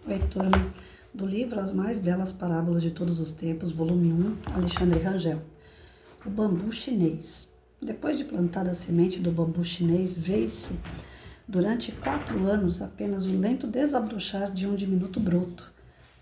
Oi, turma, do livro As Mais Belas Parábolas de Todos os Tempos, volume 1, Alexandre Rangel. O bambu chinês. Depois de plantada a semente do bambu chinês, vê-se durante 4 anos apenas o lento desabrochar de um diminuto broto.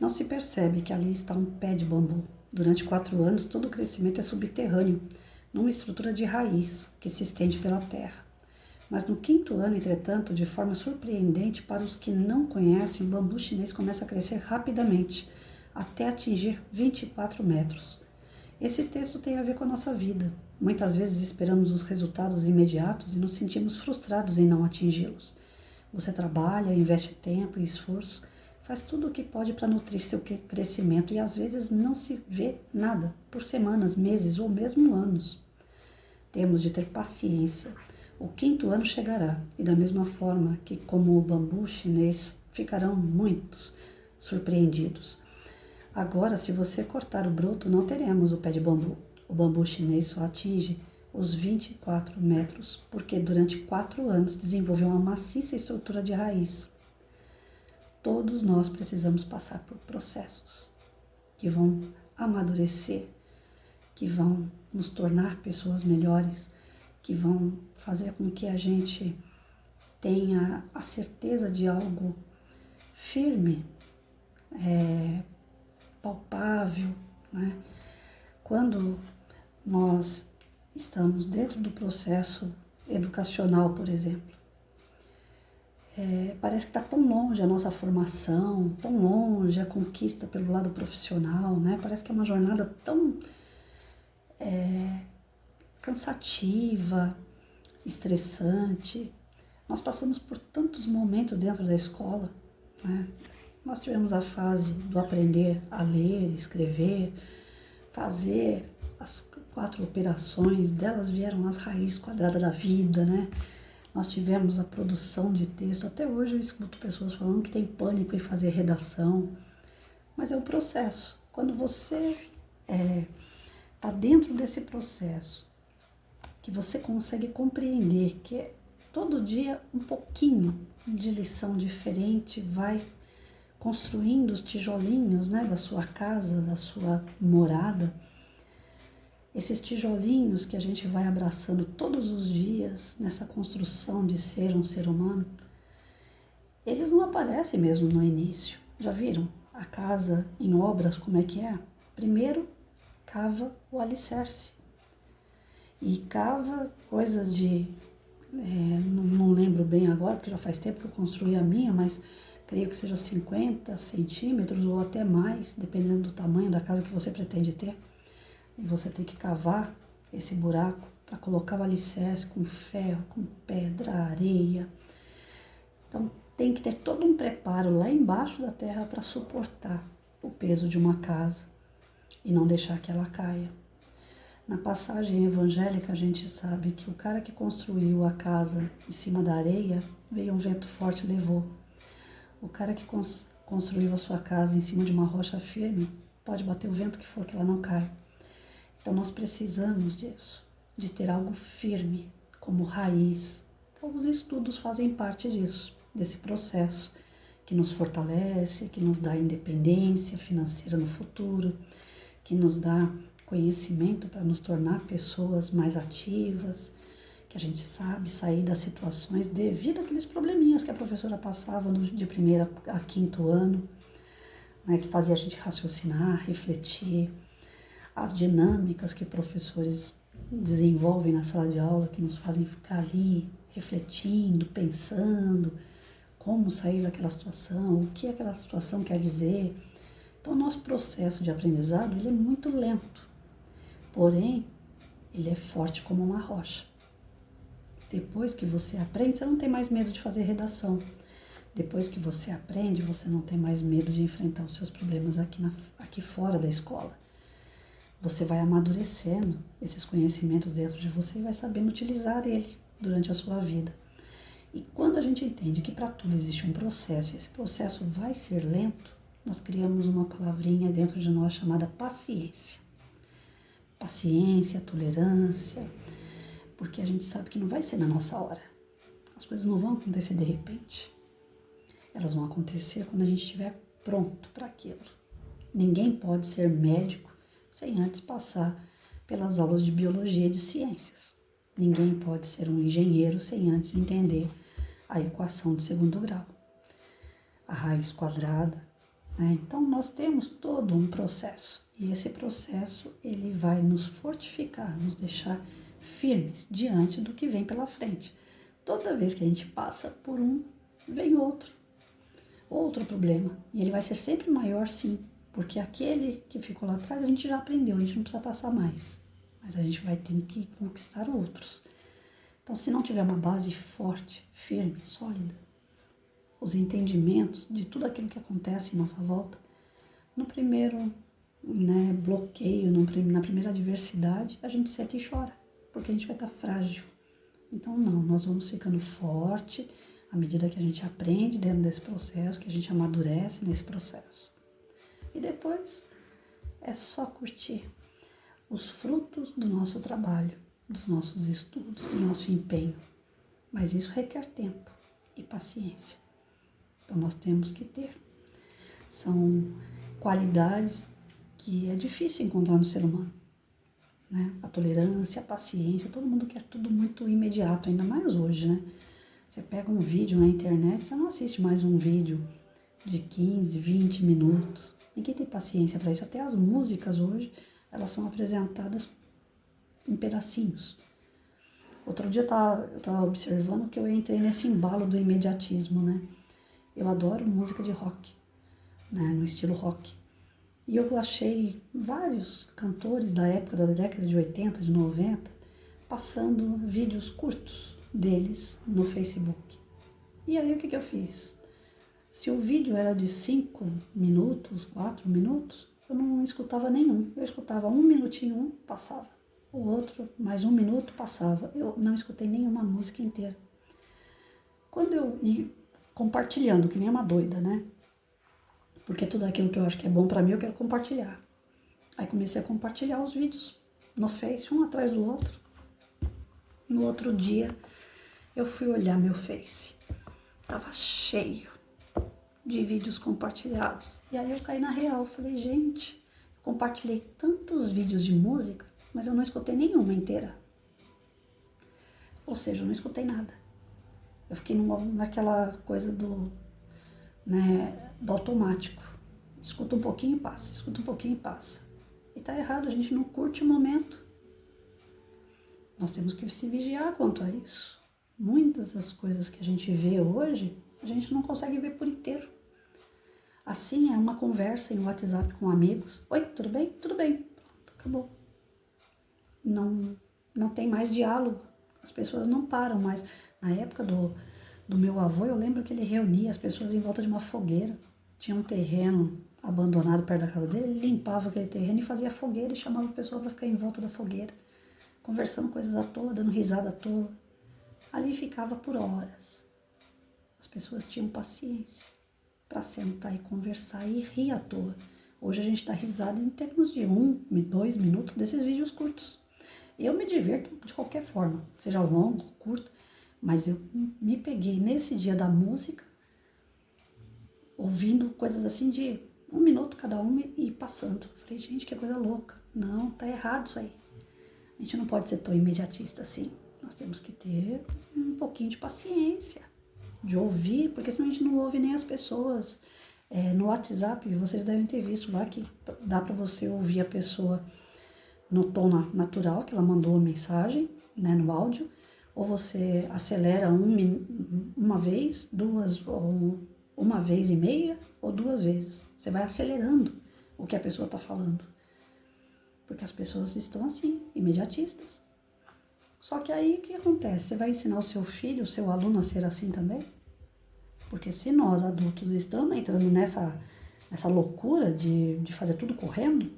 Não se percebe que ali está um pé de bambu. Durante 4 anos, todo o crescimento é subterrâneo, numa estrutura de raiz que se estende pela terra. Mas no 5º ano, entretanto, de forma surpreendente para os que não conhecem, o bambu chinês começa a crescer rapidamente, até atingir 24 metros. Esse texto tem a ver com a nossa vida. Muitas vezes esperamos os resultados imediatos e nos sentimos frustrados em não atingi-los. Você trabalha, investe tempo e esforço, faz tudo o que pode para nutrir seu crescimento e às vezes não se vê nada, por semanas, meses ou mesmo anos. Temos de ter paciência. O 5º ano chegará, e da mesma forma que, como o bambu chinês, ficarão muitos surpreendidos. Agora, se você cortar o broto, não teremos o pé de bambu. O bambu chinês só atinge os 24 metros, porque durante 4 anos desenvolveu uma maciça estrutura de raiz. Todos nós precisamos passar por processos que vão amadurecer, que vão nos tornar pessoas melhores, que vão fazer com que a gente tenha a certeza de algo firme, palpável, né? Quando nós estamos dentro do processo educacional, por exemplo, parece que está tão longe a nossa formação, tão longe a conquista pelo lado profissional, né? Parece que é uma jornada tão cansativa, estressante. Nós passamos por tantos momentos dentro da escola, né? Nós tivemos a fase do aprender a ler, escrever, fazer as 4 operações, delas vieram as raízes quadradas da vida, né? Nós tivemos a produção de texto. Até hoje eu escuto pessoas falando que tem pânico em fazer redação, mas é um processo. Quando você está dentro desse processo, que você consegue compreender que todo dia um pouquinho de lição diferente vai construindo os tijolinhos, né, da sua casa, da sua morada. Esses tijolinhos que a gente vai abraçando todos os dias nessa construção de ser um ser humano, eles não aparecem mesmo no início. Já viram a casa em obras como é que é? Primeiro cava o alicerce. E cava coisas de, não lembro bem agora, porque já faz tempo que eu construí a minha, mas creio que seja 50 centímetros ou até mais, dependendo do tamanho da casa que você pretende ter. E você tem que cavar esse buraco para colocar o alicerce com ferro, com pedra, areia. Então tem que ter todo um preparo lá embaixo da terra para suportar o peso de uma casa e não deixar que ela caia. Na passagem evangélica, a gente sabe que o cara que construiu a casa em cima da areia, veio um vento forte e levou. O cara que construiu a sua casa em cima de uma rocha firme, pode bater o vento que for, que ela não cai. Então, nós precisamos disso, de ter algo firme, como raiz. Então, os estudos fazem parte disso, desse processo, que nos fortalece, que nos dá independência financeira no futuro, que nos dá conhecimento para nos tornar pessoas mais ativas, que a gente sabe sair das situações devido àqueles probleminhas que a professora passava de 1º a 5º ano, né, que fazia a gente raciocinar, refletir, as dinâmicas que professores desenvolvem na sala de aula, que nos fazem ficar ali refletindo, pensando como sair daquela situação, o que aquela situação quer dizer. Então, o nosso processo de aprendizado ele é muito lento. Porém, ele é forte como uma rocha. Depois que você aprende, você não tem mais medo de fazer redação. Depois que você aprende, você não tem mais medo de enfrentar os seus problemas aqui fora da escola. Você vai amadurecendo esses conhecimentos dentro de você e vai sabendo utilizar ele durante a sua vida. E quando a gente entende que para tudo existe um processo, e esse processo vai ser lento, nós criamos uma palavrinha dentro de nós chamada paciência. Paciência, tolerância, porque a gente sabe que não vai ser na nossa hora. As coisas não vão acontecer de repente. Elas vão acontecer quando a gente estiver pronto para aquilo. Ninguém pode ser médico sem antes passar pelas aulas de biologia e de ciências. Ninguém pode ser um engenheiro sem antes entender a equação de segundo grau, a raiz quadrada, né? Então nós temos todo um processo e esse processo ele vai nos fortificar, nos deixar firmes diante do que vem pela frente. Toda vez que a gente passa por um, vem outro problema e ele vai ser sempre maior, sim, porque aquele que ficou lá atrás a gente já aprendeu, a gente não precisa passar mais, mas a gente vai ter que conquistar outros. Então, se não tiver uma base forte, firme, sólida, os entendimentos de tudo aquilo que acontece em nossa volta, no primeiro, né, bloqueio, na primeira adversidade, a gente senta e chora, porque a gente vai estar frágil. Então, não, nós vamos ficando forte à medida que a gente aprende dentro desse processo, que a gente amadurece nesse processo. E depois é só curtir os frutos do nosso trabalho, dos nossos estudos, do nosso empenho. Mas isso requer tempo e paciência. Então nós temos que ter. São qualidades que é difícil encontrar no ser humano, né? A tolerância, a paciência, todo mundo quer tudo muito imediato, ainda mais hoje, né? Você pega um vídeo na internet, você não assiste mais um vídeo de 15, 20 minutos. Ninguém tem paciência para isso. Até as músicas hoje, elas são apresentadas em pedacinhos. Outro dia eu tava observando que eu entrei nesse embalo do imediatismo, né? Eu adoro música de rock, né? No estilo rock. E eu achei vários cantores da época, da década de 80, de 90, passando vídeos curtos deles no Facebook. E aí o que eu fiz? Se o vídeo era de 5 minutos, 4 minutos, eu não escutava nenhum. Eu escutava 1 minutinho, passava. O outro, mais 1 minuto, passava. Eu não escutei nenhuma música inteira. Quando eu ia compartilhando, que nem uma doida, né? Porque tudo aquilo que eu acho que é bom pra mim, eu quero compartilhar. Aí comecei a compartilhar os vídeos no Face, um atrás do outro. No outro dia, eu fui olhar meu Face. Tava cheio de vídeos compartilhados. E aí eu caí na real, falei, gente, eu compartilhei tantos vídeos de música, mas eu não escutei nenhuma inteira. Ou seja, eu não escutei nada. Eu fiquei naquela coisa do automático. Escuta um pouquinho e passa, escuta um pouquinho e passa. E tá errado, a gente não curte o momento. Nós temos que se vigiar quanto a isso. Muitas das coisas que a gente vê hoje, a gente não consegue ver por inteiro. Assim, é uma conversa em WhatsApp com amigos. Oi, tudo bem? Tudo bem. Pronto, acabou. Não tem mais diálogo. As pessoas não param mais. Na época do meu avô, eu lembro que ele reunia as pessoas em volta de uma fogueira. Tinha um terreno abandonado perto da casa dele, ele limpava aquele terreno e fazia fogueira e chamava a pessoa para ficar em volta da fogueira, conversando coisas à toa, dando risada à toa. Ali ficava por horas. As pessoas tinham paciência para sentar e conversar e rir à toa. Hoje a gente dá risada em termos de 1, 2 minutos desses vídeos curtos. Eu me divirto de qualquer forma, seja longo, curto, mas eu me peguei nesse dia da música, ouvindo coisas assim de 1 minuto cada uma e passando. Falei, gente, que coisa louca. Não, tá errado isso aí. A gente não pode ser tão imediatista assim. Nós temos que ter um pouquinho de paciência, de ouvir, porque senão a gente não ouve nem as pessoas. No WhatsApp, vocês devem ter visto lá que dá para você ouvir a pessoa no tom natural que ela mandou a mensagem, né, no áudio, ou você acelera uma vez, duas, ou uma vez e meia, ou 2 vezes. Você vai acelerando o que a pessoa está falando. Porque as pessoas estão assim, imediatistas. Só que aí o que acontece? Você vai ensinar o seu filho, o seu aluno a ser assim também? Porque se nós adultos estamos entrando nessa loucura de fazer tudo correndo,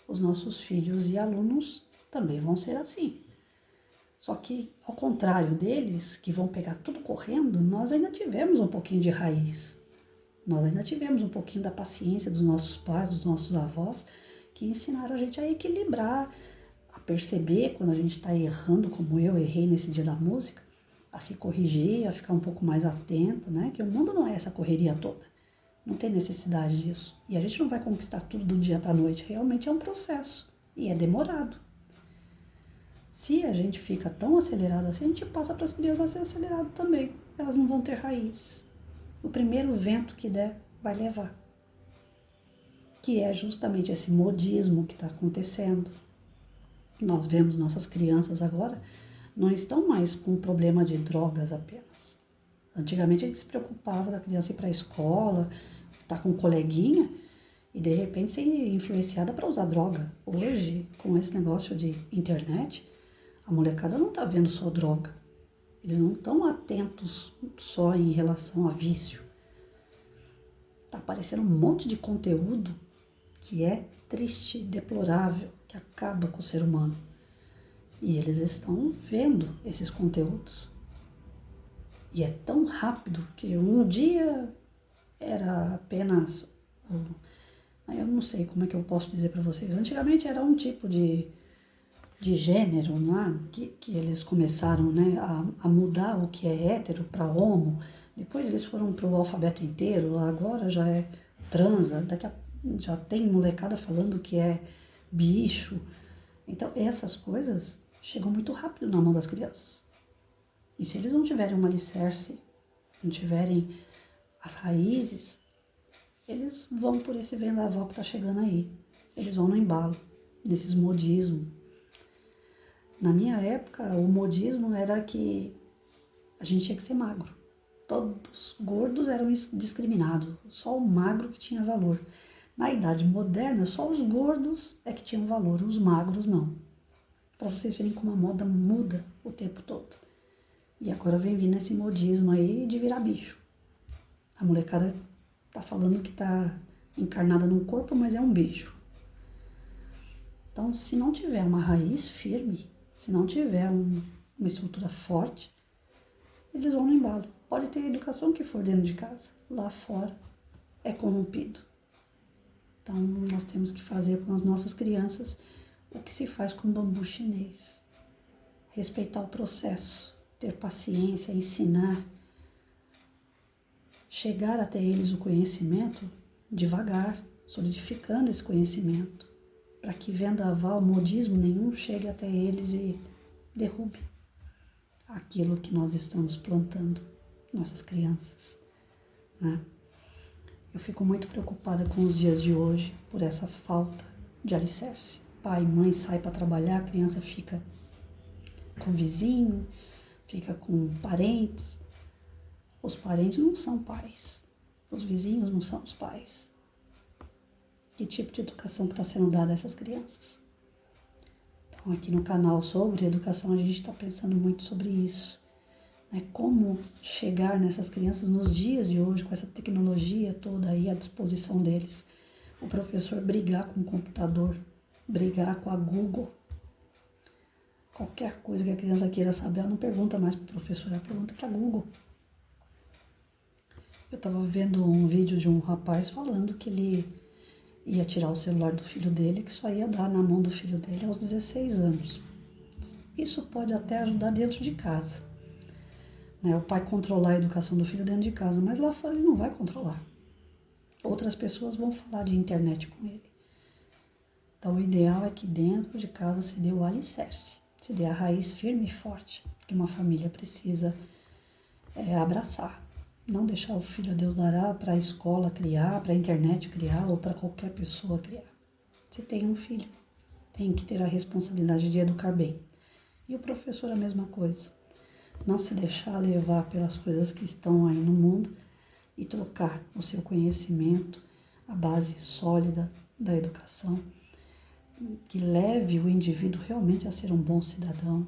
os nossos filhos e alunos também vão ser assim. Só que, ao contrário deles, que vão pegar tudo correndo, nós ainda tivemos um pouquinho de raiz. Nós ainda tivemos um pouquinho da paciência dos nossos pais, dos nossos avós, que ensinaram a gente a equilibrar, a perceber quando a gente está errando, como eu errei nesse dia da música, a se corrigir, a ficar um pouco mais atento, né? Que o mundo não é essa correria toda. Não tem necessidade disso. E a gente não vai conquistar tudo do dia para a noite. Realmente é um processo e é demorado. Se a gente fica tão acelerado assim, a gente passa para as crianças a ser acelerado também. Elas não vão ter raízes. O primeiro vento que der vai levar. Que é justamente esse modismo que está acontecendo. Nós vemos nossas crianças agora não estão mais com problema de drogas apenas. Antigamente a gente se preocupava da criança ir para a escola, estar com um coleguinha e de repente ser influenciada para usar droga. Hoje, com esse negócio de internet, a molecada não está vendo só droga. Eles não estão atentos só em relação a vício. Está aparecendo um monte de conteúdo que é triste, deplorável, que acaba com o ser humano. E eles estão vendo esses conteúdos. E é tão rápido que um dia era apenas... Eu não sei como é que eu posso dizer para vocês. Antigamente era um tipo de gênero, não é? Que eles começaram, né, a mudar o que é hétero para homo. Depois eles foram para o alfabeto inteiro. Agora já é transa. Já tem molecada falando que é bicho. Então essas coisas chegam muito rápido na mão das crianças. E se eles não tiverem um alicerce, não tiverem as raízes, eles vão por esse vendaval que está chegando aí. Eles vão no embalo, nesses modismos. Na minha época, o modismo era que a gente tinha que ser magro. Todos gordos eram discriminados, só o magro que tinha valor. Na idade moderna, só os gordos é que tinham valor, os magros não. Para vocês verem como a moda muda o tempo todo. E agora vem vindo esse modismo aí de virar bicho. A molecada tá falando que tá encarnada num corpo, mas é um bicho. Então, se não tiver uma raiz firme, se não tiver uma estrutura forte, eles vão no embalo. Pode ter a educação que for dentro de casa. Lá fora é corrompido. Então, nós temos que fazer com as nossas crianças o que se faz com o bambu chinês. Respeitar o processo, ter paciência, ensinar, chegar até eles o conhecimento devagar, solidificando esse conhecimento, para que vendaval, modismo nenhum chegue até eles e derrube aquilo que nós estamos plantando, nossas crianças, né? Eu fico muito preocupada com os dias de hoje por essa falta de alicerce. Pai e mãe saem para trabalhar, a criança fica com o vizinho, fica com parentes. Os parentes não são pais, os vizinhos não são os pais. Que tipo de educação que está sendo dada a essas crianças? Então, aqui no canal sobre educação, a gente está pensando muito sobre isso. Né? Como chegar nessas crianças nos dias de hoje, com essa tecnologia toda aí à disposição deles. O professor brigar com o computador, brigar com a Google. Qualquer coisa que a criança queira saber, ela não pergunta mais para o professor, ela pergunta para a Google. Eu estava vendo um vídeo de um rapaz falando que ele ia tirar o celular do filho dele, que só ia dar na mão do filho dele aos 16 anos. Isso pode até ajudar dentro de casa, né? O pai controlar a educação do filho dentro de casa, mas lá fora ele não vai controlar. Outras pessoas vão falar de internet com ele. Então o ideal é que dentro de casa se dê o alicerce, se dê a raiz firme e forte que uma família precisa abraçar. Não deixar o filho a Deus dará para a escola criar, para a internet criar ou para qualquer pessoa criar. Se tem um filho, tem que ter a responsabilidade de educar bem. E o professor a mesma coisa. Não se deixar levar pelas coisas que estão aí no mundo e trocar o seu conhecimento, a base sólida da educação, que leve o indivíduo realmente a ser um bom cidadão,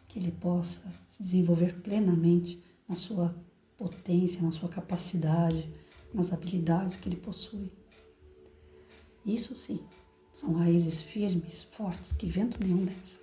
que ele possa se desenvolver plenamente na sua potência, na sua capacidade, nas habilidades que ele possui. Isso sim, são raízes firmes, fortes, que vento nenhum leva.